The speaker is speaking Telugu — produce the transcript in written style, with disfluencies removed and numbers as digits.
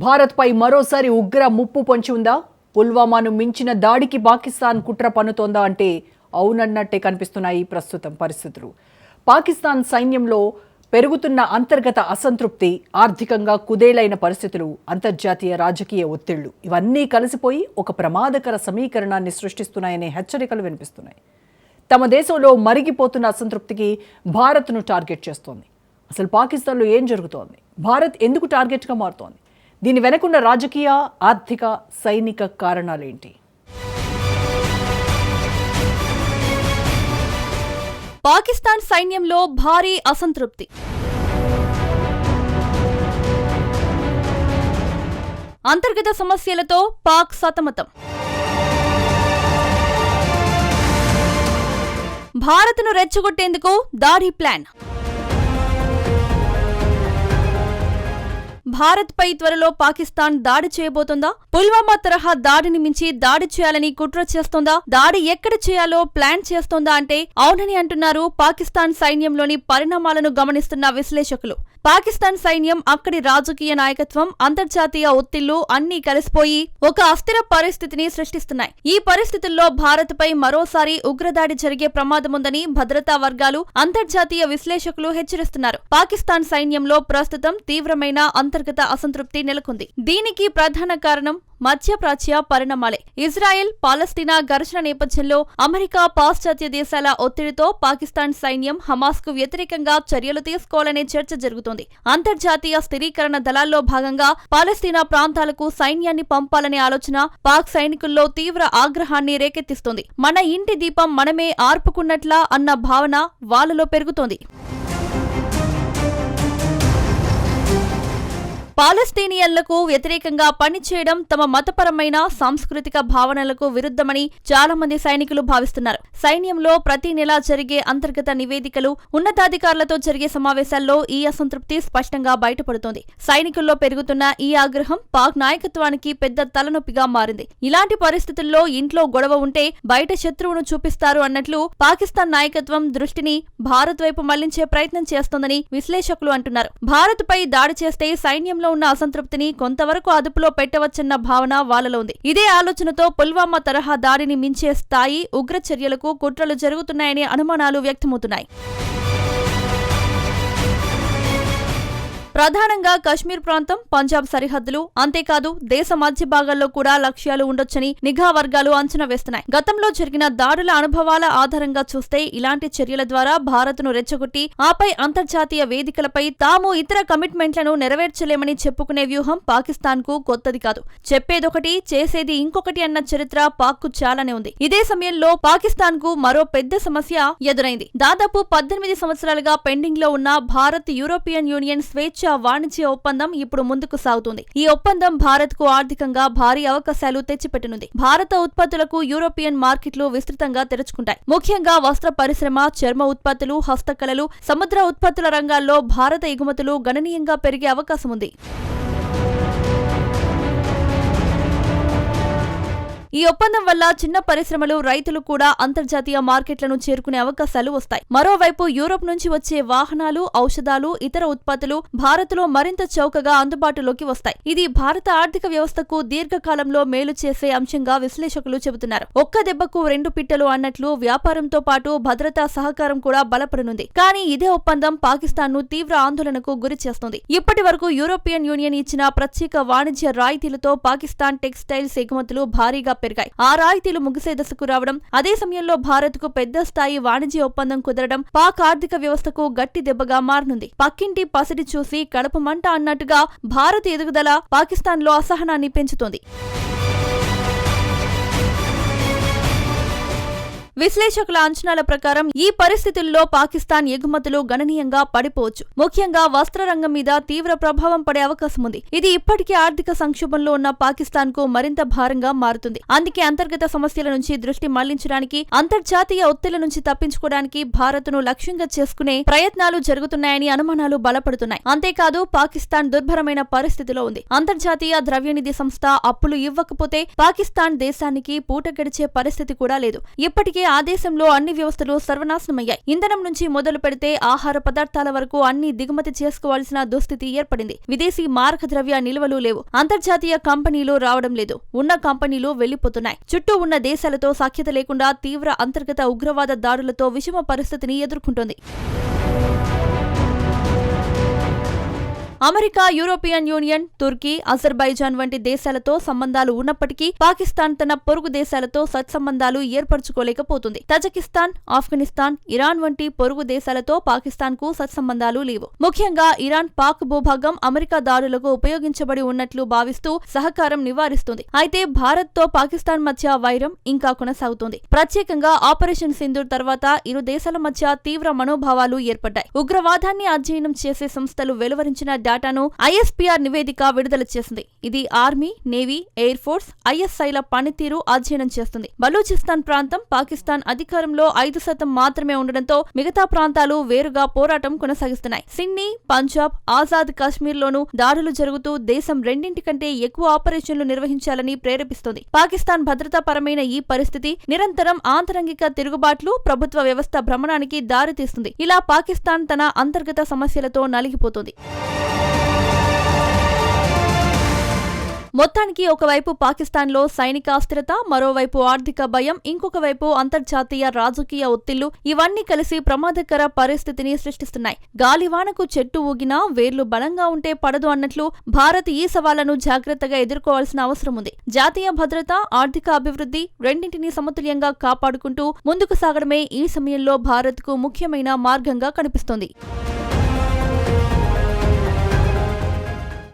భారత్పై మరోసారి ఉగ్ర ముప్పు పొంచి ఉందా? పుల్వామాను మించిన దాడికి పాకిస్తాన్ కుట్ర పన్నుతోందా అంటే అవునన్నట్టే కనిపిస్తున్నాయి ప్రస్తుతం పరిస్థితులు. పాకిస్తాన్ సైన్యంలో పెరుగుతున్న అంతర్గత అసంతృప్తి, ఆర్థికంగా కుదేలైన పరిస్థితులు, అంతర్జాతీయ రాజకీయ ఒత్తిళ్లు ఇవన్నీ కలిసిపోయి ఒక ప్రమాదకర సమీకరణాన్ని సృష్టిస్తున్నాయనే హెచ్చరికలు వినిపిస్తున్నాయి. తమ దేశంలో మరిగిపోతున్న అసంతృప్తికి భారత్ను టార్గెట్ చేస్తోంది. అసలు పాకిస్తాన్లో ఏం జరుగుతోంది? భారత్ ఎందుకు టార్గెట్గా మారుతోంది? దీని వెనకున్న రాజకీయ, ఆర్థిక, సైనిక కారణాలేంటి? పాకిస్తాన్ సైన్యంలో భారీ అసంతృప్తి. అంతర్గత సమస్యలతో పాక్ సతమతం. భారత్ను రెచ్చగొట్టేందుకు దాడి ప్లాన్. భారత్పై త్వరలో పాకిస్తాన్ దాడి చేయబోతోందా? పుల్వామా తరహా దాడిని మించి దాడి చేయాలని కుట్ర చేస్తోందా? దాడి ఎక్కడ చేయాలో ప్లాన్ చేస్తోందా అంటే అవునని అంటున్నారు పాకిస్తాన్ సైన్యంలోని పరిణామాలను గమనిస్తున్న విశ్లేషకులు. పాకిస్తాన్ సైన్యం, అక్కడి రాజకీయ నాయకత్వం, అంతర్జాతీయ ఒత్తిళ్లు అన్నీ కలిసిపోయి ఒక అస్థిర పరిస్థితిని సృష్టిస్తున్నాయి. ఈ పరిస్థితుల్లో భారత్పై మరోసారి ఉగ్రదాడి జరిగే ప్రమాదముందని భద్రతా వర్గాలు, అంతర్జాతీయ విశ్లేషకులు హెచ్చరిస్తున్నారు. పాకిస్తాన్ సైన్యంలో ప్రస్తుతం తీవ్రమైన అంతర్గత అసంతృప్తి నెలకొంది. దీనికి ప్రధాన కారణం మధ్యప్రాచ్య పరిణామాలే. ఇజ్రాయెల్, పాలస్తీనా ఘర్షణ నేపథ్యంలో అమెరికా, పాశ్చాత్య దేశాల ఒత్తిడితో పాకిస్తాన్ సైన్యం హమాస్కు వ్యతిరేకంగా చర్యలు తీసుకోవాలనే చర్చ జరుగుతోంది. అంతర్జాతీయ స్థిరీకరణ దళాల్లో భాగంగా పాలస్తీనా ప్రాంతాలకు సైన్యాన్ని పంపాలనే ఆలోచన పాక్ సైనికుల్లో తీవ్ర ఆగ్రహాన్ని రేకెత్తిస్తోంది. మన ఇంటి దీపం మనమే ఆర్పుకున్నట్లా అన్న భావన వాళ్లలో పెరుగుతోంది. పాలస్తీనియన్లకు వ్యతిరేకంగా పనిచేయడం తమ మతపరమైన, సాంస్కృతిక భావనలకు విరుద్ధమని చాలా మంది సైనికులు భావిస్తున్నారు. సైన్యంలో ప్రతి నెల జరిగే అంతర్గత నివేదికలు, ఉన్నతాధికారులతో జరిగే సమావేశాల్లో ఈ అసంతృప్తి స్పష్టంగా బయటపడుతోంది. సైనికుల్లో పెరుగుతున్న ఈ ఆగ్రహం పాక్ నాయకత్వానికి పెద్ద తలనొప్పిగా మారింది. ఇలాంటి పరిస్థితుల్లో ఇంట్లో గొడవ ఉంటే బయట శత్రువును చూపిస్తారు అన్నట్లు పాకిస్తాన్ నాయకత్వం దృష్టిని భారత్ వైపు మళ్లించే ప్రయత్నం చేస్తోందని విశ్లేషకులు అంటున్నారు. భారత్పై దాడి చేస్తే సైన్యంలో ఉన్న అసంతృప్తిని కొంతవరకు అదుపులో పెట్టవచ్చన్న భావన వాళ్లలో ఉంది. ఇదే ఆలోచనతో పుల్వామా తరహా దాడిని మించే స్థాయి ఉగ్ర చర్యలకు కుట్రలు జరుగుతున్నాయనే అనుమానాలు వ్యక్తమవుతున్నాయి. ప్రధానంగా కశ్మీర్ ప్రాంతం, పంజాబ్ సరిహద్దులు, అంతేకాదు దేశ మధ్య భాగాల్లో కూడా లక్ష్యాలు ఉండొచ్చని నిఘా వర్గాలు అంచనా వేస్తున్నాయి. గతంలో జరిగిన దాడుల అనుభవాల ఆధారంగా చూస్తే ఇలాంటి చర్యల ద్వారా భారత్ను రెచ్చగొట్టి ఆపై అంతర్జాతీయ వేదికలపై తాము ఇతర కమిట్మెంట్లను నెరవేర్చలేమని చెప్పుకునే వ్యూహం పాకిస్తాన్ కు కొత్తది కాదు. చెప్పేదొకటి, చేసేది ఇంకొకటి అన్న చరిత్ర పాక్ కు చాలానే ఉంది. ఇదే సమయంలో పాకిస్తాన్ కు మరో పెద్ద సమస్య ఎదురైంది. దాదాపు 18 సంవత్సరాలుగా పెండింగ్ లో ఉన్న భారత్ యూరోపియన్ యూనియన్ స్వేచ్ఛ వాణిజ్య ఒప్పందం ఇప్పుడు ముందుకు సాగుతుంది. ఈ ఒప్పందం భారత్ కు ఆర్థికంగా భారీ అవకాశాలు తెచ్చిపెట్టనుంది. భారత ఉత్పత్తులకు యూరోపియన్ మార్కెట్లు విస్తృతంగా తెరుచుకుంటాయి. ముఖ్యంగా వస్త్ర పరిశ్రమ, చర్మ ఉత్పత్తులు, హస్తకళలు, సముద్ర ఉత్పత్తుల రంగాల్లో భారత ఎగుమతులు గణనీయంగా పెరిగే అవకాశం ఉంది. ఈ ఒప్పందం వల్ల చిన్న పరిశ్రమలు, రైతులు కూడా అంతర్జాతీయ మార్కెట్లను చేరుకునే అవకాశాలు వస్తాయి. మరోవైపు యూరోప్ నుంచి వచ్చే వాహనాలు, ఔషధాలు, ఇతర ఉత్పత్తులు భారత్లో మరింత చౌకగా అందుబాటులోకి వస్తాయి. ఇది భారత ఆర్థిక వ్యవస్థకు దీర్ఘకాలంలో మేలు చేసే అంశంగా విశ్లేషకులు చెబుతున్నారు. ఒక్క దెబ్బకు రెండు పిట్టలు అన్నట్లు వ్యాపారంతో పాటు భద్రతా సహకారం కూడా బలపడనుంది. కానీ ఇదే ఒప్పందం పాకిస్తాన్ ను తీవ్ర ఆందోళనకు గురి చేస్తుంది. ఇప్పటి వరకు యూరోపియన్ యూనియన్ ఇచ్చిన ప్రత్యేక వాణిజ్య రాయితీలతో పాకిస్తాన్ టెక్స్టైల్స్ ఎగుమతులు భారీగా పెరిగాయి. ఆ రాయితీలు ముగిసే దశకు రావడం, అదే సమయంలో భారత్ కు పెద్ద స్థాయి వాణిజ్య ఒప్పందం కుదరడం పాక్ ఆర్థిక వ్యవస్థకు గట్టి దెబ్బగా మారనుంది. పక్కింటి పసిడి చూసి కడుపు మంట అన్నట్టుగా భారత్ ఎదుగుదల పాకిస్తాన్ లో అసహనాన్ని పెంచుతోంది. విశ్లేషకుల అంచనాల ప్రకారం ఈ పరిస్థితుల్లో పాకిస్తాన్ ఎగుమతులు గణనీయంగా పడిపోవచ్చు. ముఖ్యంగా వస్త్ర రంగం మీద తీవ్ర ప్రభావం పడే అవకాశం ఉంది. ఇది ఇప్పటికే ఆర్థిక సంక్షోభంలో ఉన్న పాకిస్తాన్ కు మరింత భారంగా మారుతుంది. అందుకే అంతర్గత సమస్యల నుంచి దృష్టి మళ్లించడానికి, అంతర్జాతీయ ఒత్తిళ్ల నుంచి తప్పించుకోవడానికి భారత్ను లక్ష్యంగా చేసుకునే ప్రయత్నాలు జరుగుతున్నాయని అనుమానాలు బలపడుతున్నాయి. అంతేకాదు పాకిస్తాన్ దుర్భరమైన పరిస్థితిలో ఉంది. అంతర్జాతీయ ద్రవ్యనిధి సంస్థ అప్పులు ఇవ్వకపోతే పాకిస్తాన్ దేశానికి పూట గడిచే పరిస్థితి కూడా లేదు. ఇప్పటికే ఆ దేశంలో అన్ని వ్యవస్థలు సర్వనాశనమయ్యాయి. ఇంధనం నుంచి మొదలు పెడితే ఆహార పదార్థాల వరకు అన్ని దిగుమతి చేసుకోవాల్సిన దుస్థితి ఏర్పడింది. విదేశీ మారక ద్రవ్య నిల్వలు లేవు. అంతర్జాతీయ కంపెనీలు రావడం లేదు. ఉన్న కంపెనీలు వెళ్లిపోతున్నాయి. చుట్టూ ఉన్న దేశాలతో సఖ్యత లేకుండా తీవ్ర అంతర్గత ఉగ్రవాద దాడులతో విషమ పరిస్థితిని ఎదుర్కొంటోంది. అమెరికా, యూరోపియన్ యూనియన్, తుర్కీ, అజర్బైజాన్ వంటి దేశాలతో సంబంధాలు ఉన్నప్పటికీ పాకిస్తాన్ తన పొరుగు దేశాలతో సత్సంబంధాలు ఏర్పరచుకోలేకపోతుంది. తజకిస్తాన్, ఆఫ్ఘనిస్తాన్, ఇరాన్ వంటి పొరుగు దేశాలతో పాకిస్తాన్ కు సత్సంబంధాలు లేవు. ముఖ్యంగా ఇరాన్ పాక్ భూభాగం అమెరికా దాడులకు ఉపయోగించబడి ఉన్నట్లు భావిస్తూ సహకారం నివారిస్తుంది. అయితే భారత్ తో పాకిస్తాన్ మధ్య వైరం ఇంకా కొనసాగుతోంది. ప్రత్యేకంగా ఆపరేషన్ సింధూర్ తర్వాత ఇరు దేశాల మధ్య తీవ్ర మనోభావాలు ఏర్పడ్డాయి. ఉగ్రవాదాన్ని అధ్యయనం చేసే సంస్థలు వెలువరించిన డేటాను ఐఎస్పీఆర్ నివేదిక విడుదల చేసింది. ఇది ఆర్మీ, నేవీ, ఎయిర్ ఫోర్స్, ఐఎస్ఐల పనితీరు అధ్యయనం చేస్తుంది. బలూచిస్తాన్ ప్రాంతం పాకిస్తాన్ అధికారంలో 5% మాత్రమే ఉండడంతో మిగతా ప్రాంతాలు వేరుగా పోరాటం కొనసాగిస్తున్నాయి. సిన్నీ, పంజాబ్, ఆజాద్ కాశ్మీర్లోనూ దాడులు జరుగుతూ దేశం రెండింటి కంటే ఎక్కువ ఆపరేషన్లు నిర్వహించాలని ప్రేరేపిస్తోంది. పాకిస్తాన్ భద్రతాపరమైన ఈ పరిస్థితి నిరంతరం ఆంతరంగిక తిరుగుబాట్లు, ప్రభుత్వ వ్యవస్థ భ్రమణానికి దారితీస్తుంది. ఇలా పాకిస్తాన్ తన అంతర్గత సమస్యలతో నలిగిపోతోంది. మొత్తానికి ఒకవైపు పాకిస్తాన్లో సైనిక అస్థిరత, మరోవైపు ఆర్థిక భయం, ఇంకొక వైపు అంతర్జాతీయ రాజకీయ ఒత్తిళ్లు ఇవన్నీ కలిసి ప్రమాదకర పరిస్థితిని సృష్టిస్తున్నాయి. గాలివానకు చెట్టు ఊగినా వేర్లు బలంగా ఉంటే పడదు అన్నట్లు భారత్ ఈ సవాళ్లను జాగ్రత్తగా ఎదుర్కోవాల్సిన అవసరం ఉంది. జాతీయ భద్రత, ఆర్థిక అభివృద్ధి రెండింటినీ సమతుల్యంగా కాపాడుకుంటూ ముందుకు సాగడమే ఈ సమయంలో భారత్కు ముఖ్యమైన మార్గంగా కనిపిస్తోంది.